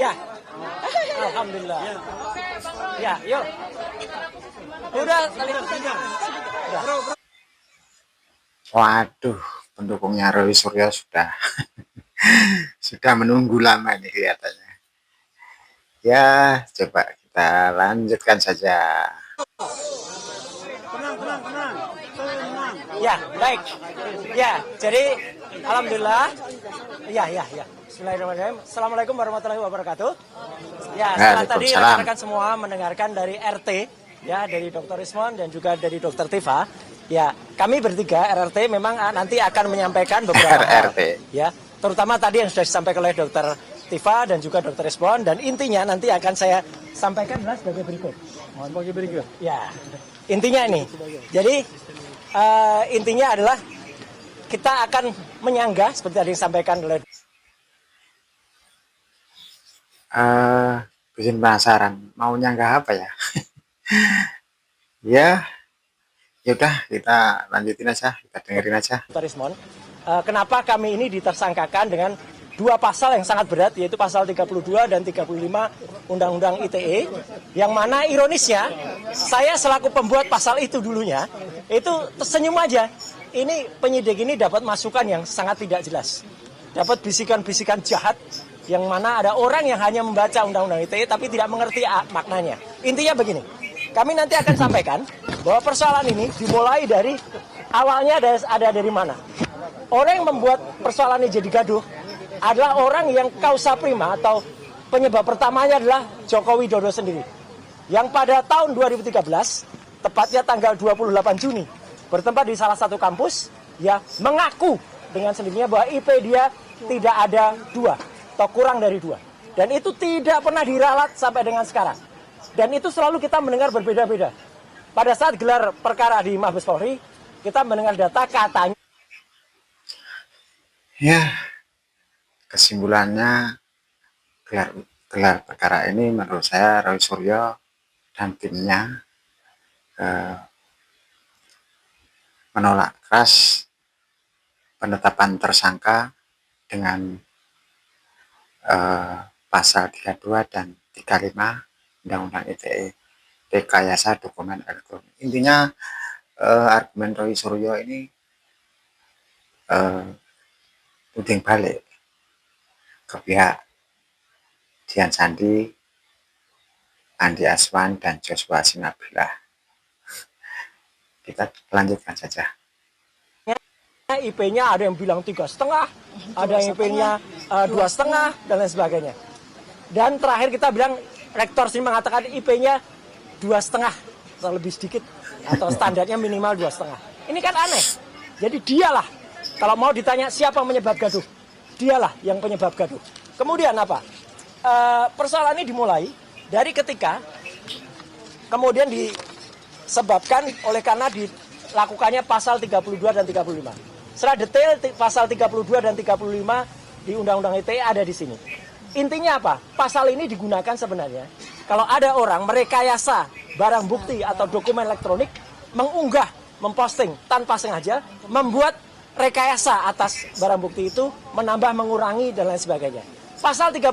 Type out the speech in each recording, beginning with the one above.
Ya. Alhamdulillah. Ya, yuk. Udah kali ini. Waduh, pendukungnya Roy Suryo sudah sudah menunggu lama ini kelihatannya. Ya, coba kita lanjutkan saja. Tenang. Ya, baik. Ya, jadi alhamdulillah. Ya. Bismillahirrahmanirrahim. Assalamualaikum warahmatullahi wabarakatuh. Ya, setelah tadi rekan-rekan semua mendengarkan dari RT, ya, dari Dr. Rismon dan juga dari Dr. Tifa. Ya, kami bertiga RRT memang nanti akan menyampaikan beberapa hal, ya, terutama tadi yang sudah disampaikan oleh Dr. Tifa dan juga Dr. Rismon, dan intinya nanti akan saya sampaikan adalah sebagai berikut. Mohon berikut. Ya, intinya ini. Jadi intinya adalah kita akan menyanggah seperti tadi yang disampaikan oleh. Bikin penasaran, mau nyanggah apa ya? Ya udah, kita lanjutin aja, kita dengerin aja. Dr. Rismon, kenapa kami ini ditersangkakan dengan dua pasal yang sangat berat, yaitu pasal 32 dan 35 Undang-Undang ITE, yang mana ironisnya saya selaku pembuat pasal itu dulunya itu tersenyum aja. Ini penyidik ini dapat masukan yang sangat tidak jelas, dapat bisikan-bisikan jahat yang mana ada orang yang hanya membaca Undang-Undang ITE tapi tidak mengerti maknanya. Intinya begini, kami nanti akan sampaikan bahwa persoalan ini dimulai dari awalnya ada dari mana. Orang yang membuat persoalan ini jadi gaduh adalah orang yang kausa prima atau penyebab pertamanya adalah Joko Widodo sendiri. Yang pada tahun 2013, tepatnya tanggal 28 Juni, bertempat di salah satu kampus, ya, mengaku dengan sendirinya bahwa IP dia tidak ada 2 atau kurang dari 2. Dan itu tidak pernah diralat sampai dengan sekarang. Dan itu selalu kita mendengar berbeda-beda. Pada saat gelar perkara di Mabes Polri, kita mendengar data katanya. Ya, kesimpulannya gelar perkara ini menurut saya Roy Suryo dan timnya menolak keras penetapan tersangka dengan pasal 32 dan 35 Undang-Undang ITE, rekayasa dokumen elektronik. Intinya argumen Roy Suryo ini tuding balik ke pihak Dian Sandi, Andi Aswan, dan Joshua Sinabilah. Kita lanjutkan saja. IP-nya ada yang bilang 3,5, ada yang IP-nya 2,5 dan lain sebagainya. Dan terakhir kita bilang rektor sini mengatakan IP-nya 2,5 atau lebih sedikit, atau standarnya minimal 2,5. Ini kan aneh. Jadi dialah, kalau mau ditanya siapa penyebab gaduh, dialah yang penyebab gaduh. Kemudian apa? Persoalan ini dimulai dari ketika kemudian disebabkan oleh karena dilakukannya pasal 32 dan 35. Secara detail pasal 32 dan 35 di Undang-Undang ITE ada di sini. Intinya apa? Pasal ini digunakan sebenarnya kalau ada orang merekayasa barang bukti atau dokumen elektronik, mengunggah, memposting tanpa sengaja, membuat rekayasa atas barang bukti itu, menambah, mengurangi, dan lain sebagainya. Pasal 35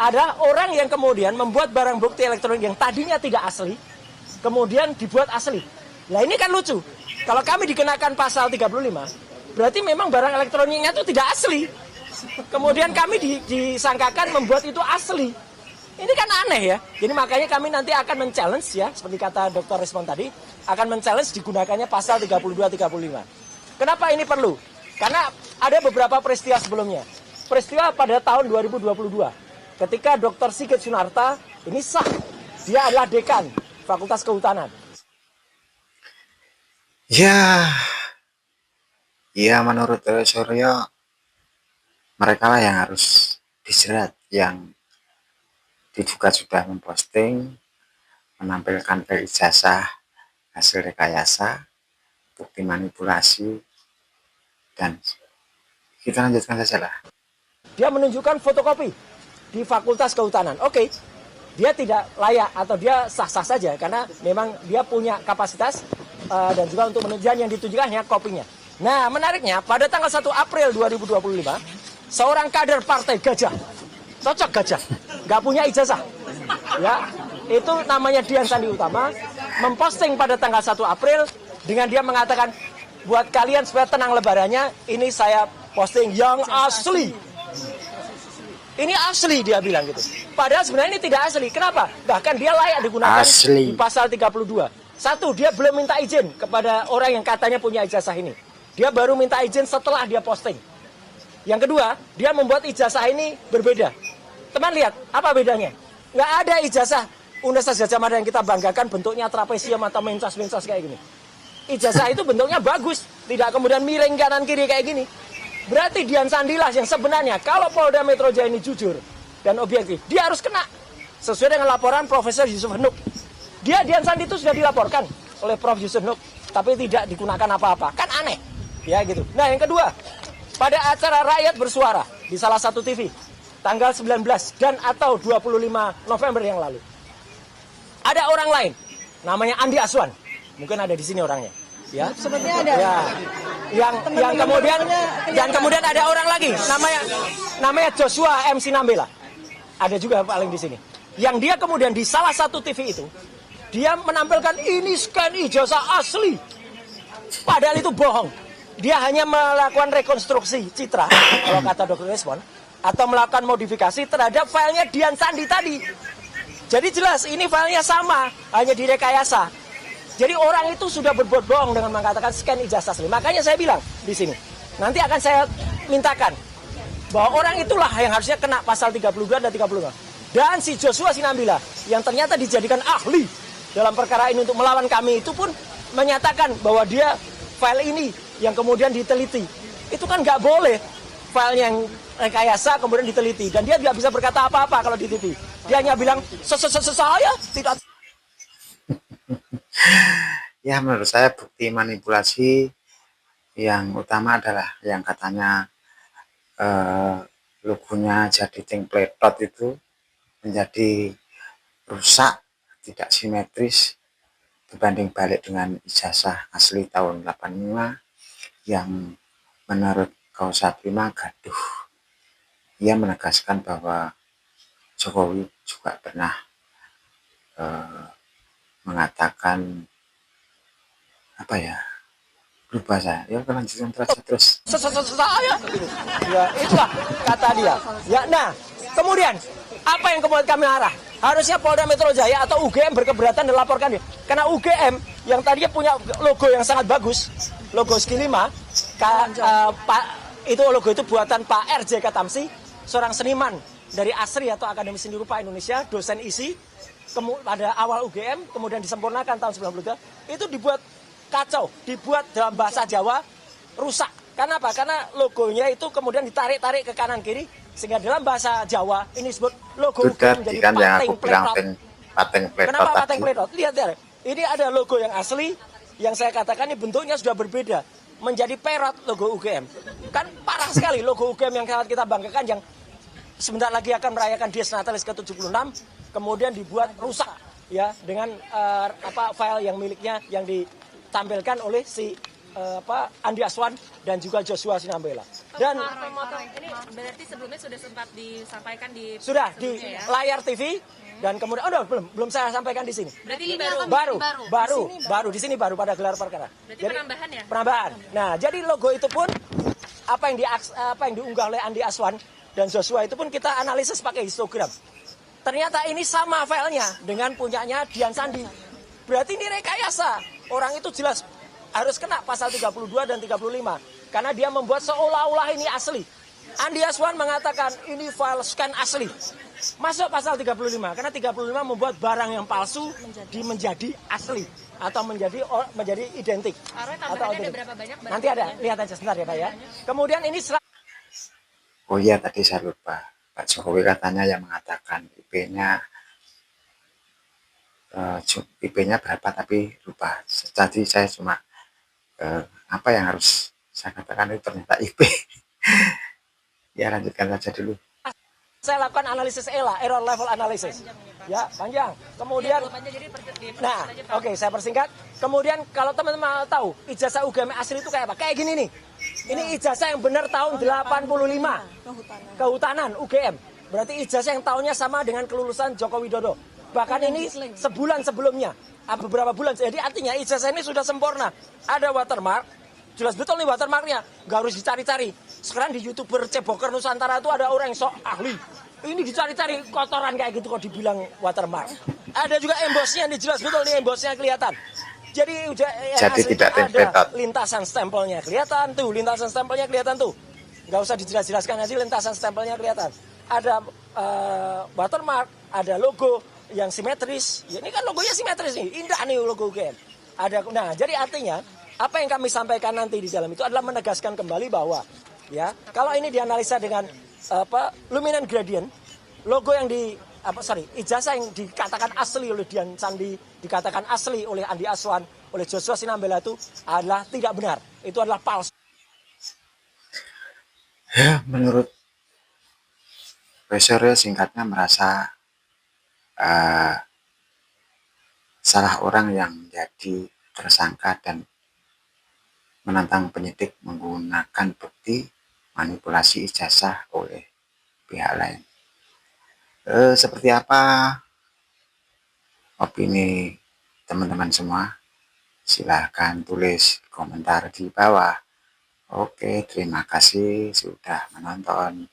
ada orang yang kemudian membuat barang bukti elektronik yang tadinya tidak asli, kemudian dibuat asli. Nah ini kan lucu. Kalau kami dikenakan pasal 35, berarti memang barang elektroniknya itu tidak asli. Kemudian kami disangkakan membuat itu asli. Ini kan aneh ya. Jadi makanya kami nanti akan men-challenge ya, seperti kata Dr. Rismon tadi, akan men-challenge digunakannya pasal 32-35. Kenapa ini perlu? Karena ada beberapa peristiwa sebelumnya. Peristiwa pada tahun 2022, ketika Dr. Sigit Sunarta ini sah, dia adalah dekan Fakultas Kehutanan. Ya menurut Suryo, mereka lah yang harus dijerat, yang diduga sudah memposting, menampilkan ijazah hasil rekayasa, bukti manipulasi, dan kita lanjutkan saja lah. Dia menunjukkan fotokopi di Fakultas Kehutanan. Oke, dia tidak layak atau dia sah-sah saja karena memang dia punya kapasitas dan juga untuk menunjukkan yang ditujukan hanya kopinya. Nah, menariknya pada tanggal 1 April 2025, seorang kader Partai Gajah cocok gajah, nggak punya ijazah. Ya, itu namanya Dian Sandi Utama memposting pada tanggal 1 April dengan dia mengatakan, buat kalian supaya tenang lebarannya, ini saya posting yang asli. Ini asli, dia bilang gitu. Padahal sebenarnya ini tidak asli. Kenapa? Bahkan dia layak digunakan Asli. di pasal 32. Satu, dia belum minta izin kepada orang yang katanya punya ijazah ini. Dia baru minta izin setelah dia posting. Yang kedua, dia membuat ijazah ini berbeda. Teman lihat, apa bedanya? Nggak ada ijazah Universitas Gadjah Mada yang kita banggakan bentuknya trapesium atau mencas-mencas kayak gini. Ijazah itu bentuknya bagus, tidak kemudian miring kanan kiri kayak gini. Berarti Dian Sandilah yang sebenarnya kalau Polda Metro Jaya ini jujur dan objektif, dia harus kena sesuai dengan laporan Profesor Yusuf Henuk. Dian Sandi itu sudah dilaporkan oleh Prof Yusuf Henuk, tapi tidak digunakan apa-apa. Kan aneh, ya gitu. Nah yang kedua, pada acara Rakyat Bersuara di salah satu TV, tanggal 19 dan atau 25 November yang lalu, ada orang lain, namanya Andi Aswan. Mungkin ada di sini orangnya, ya. Sepertinya ada. Ya. Yang kemudian ada orang lagi, namanya Joshua MC Nambela. Ada juga paling di sini. Yang dia kemudian di salah satu TV itu, dia menampilkan ini scan ijazah asli. Padahal itu bohong. Dia hanya melakukan rekonstruksi citra, kalau kata Dr. Respon, atau melakukan modifikasi terhadap filenya Dian Sandi tadi. Jadi jelas ini filenya sama, hanya direkayasa. Jadi orang itu sudah berbuat bohong dengan mengatakan scan ijazah asli. Makanya saya bilang di sini, nanti akan saya mintakan bahwa orang itulah yang harusnya kena pasal 32 dan 35. Dan si Joshua Sinambila yang ternyata dijadikan ahli dalam perkara ini untuk melawan kami itu pun menyatakan bahwa dia file ini yang kemudian diteliti. Itu kan nggak boleh file yang rekayasa kemudian diteliti. Dan dia tidak bisa berkata apa-apa kalau di TV. Dia hanya bilang, saya tidak. Ya, menurut saya bukti manipulasi yang utama adalah yang katanya logonya jadi tingkletot itu menjadi rusak, tidak simetris berbanding balik dengan ijazah asli tahun 85 yang menurut Kausa Prima gaduh. Ia menegaskan bahwa Jokowi juga pernah mengatakan apa ya, lupa saya, ya kelanjutan terus. Saya, ya itulah kata dia. Ya, nah kemudian apa yang kemudian kami arah? Harusnya Polda Metro Jaya atau UGM berkeberatan dan laporkan dia. Karena UGM yang tadinya punya logo yang sangat bagus, logo Ski 5, itu logo itu buatan Pak RJ Katamsi, seorang seniman dari ASRI atau Akademi Seni Rupa Indonesia, dosen ISI. Pada awal UGM, kemudian disempurnakan tahun 93, itu dibuat kacau, dibuat dalam bahasa Jawa rusak. Karena apa? Karena logonya itu kemudian ditarik-tarik ke kanan kiri, sehingga dalam bahasa Jawa ini disebut logo UGM menjadi pateng pletot. Kenapa pateng pletot? Lihat ya, ini ada logo yang asli, yang saya katakan ini bentuknya sudah berbeda, menjadi perot logo UGM. Kan parah sekali logo UGM yang sangat kita banggakan, yang sebentar lagi akan merayakan Dies Natalis ke-76, kemudian dibuat rusak ya dengan file yang miliknya yang ditampilkan oleh si Andi Aswan dan juga Joshua Sinambela. Dan ini berarti sebelumnya sudah sempat disampaikan di sudah di layar TV dan kemudian belum saya sampaikan di sini. Berarti ini baru di sini baru pada gelar perkara. Berarti jadi, penambahan ya? Penambahan. Nah, jadi logo itu pun apa yang diunggah oleh Andi Aswan dan Joshua itu pun kita analisis pakai histogram. Ternyata ini sama filenya dengan punyanya Dian Sandi. Berarti ini rekayasa. Orang itu jelas harus kena pasal 32 dan 35. Karena dia membuat seolah-olah ini asli. Andi Aswan mengatakan ini file scan asli. Masuk pasal 35. Karena 35 membuat barang yang palsu menjadi asli. Atau menjadi identik. Atau ada berapa banyak? Nanti ada. Lihat aja sebentar ya Pak ya. Kemudian ini oh iya, tadi saya lupa. Pak Jokowi katanya yang mengatakan IP-nya berapa, tapi lupa. Tadi saya cuma apa yang harus saya katakan itu ternyata IP. Ya, lanjutkan saja dulu. Saya lakukan analisis ELA, error level analysis. Ya, panjang. Kemudian, nah, oke, saya persingkat. Kemudian kalau teman-teman tahu ijazah UGM asli itu kayak apa? Kayak gini nih. Ini ijazah yang benar tahun 85. Kehutanan UGM. Berarti ijazah yang tahunnya sama dengan kelulusan Joko Widodo. Bahkan ini sebulan sebelumnya, beberapa bulan. Jadi artinya ijazah ini sudah sempurna. Ada watermark, jelas betul nih watermarknya. Nggak harus dicari-cari. Sekarang di YouTuber Ceboker Nusantara itu ada orang yang sok ahli. Ini dicari-cari kotoran kayak gitu kok dibilang watermark. Ada juga embosnya nih, jelas betul nih embosnya kelihatan. Jadi udah tidak template. ada lintasan stempelnya kelihatan tuh, lintasan stempelnya kelihatan tuh. Nggak usah dijelas-jelaskan aja, lintasan stempelnya kelihatan. Ada watermark, ada logo yang simetris. Ya, ini kan logonya simetris nih, indah nih logo UGM. Nah, jadi artinya apa yang kami sampaikan nanti di dalam itu adalah menegaskan kembali bahwa ya kalau ini dianalisa dengan luminant gradient, logo yang ijazah yang dikatakan asli oleh Dian Sandi, dikatakan asli oleh Andi Aswan, oleh Joshua Sinambela itu adalah tidak benar. Itu adalah palsu. Ya, menurut Profesor singkatnya merasa salah orang yang jadi tersangka dan menantang penyidik menggunakan bukti manipulasi ijazah oleh pihak lain. Seperti apa opini teman-teman semua? Silahkan tulis komentar di bawah. Oke, terima kasih sudah menonton.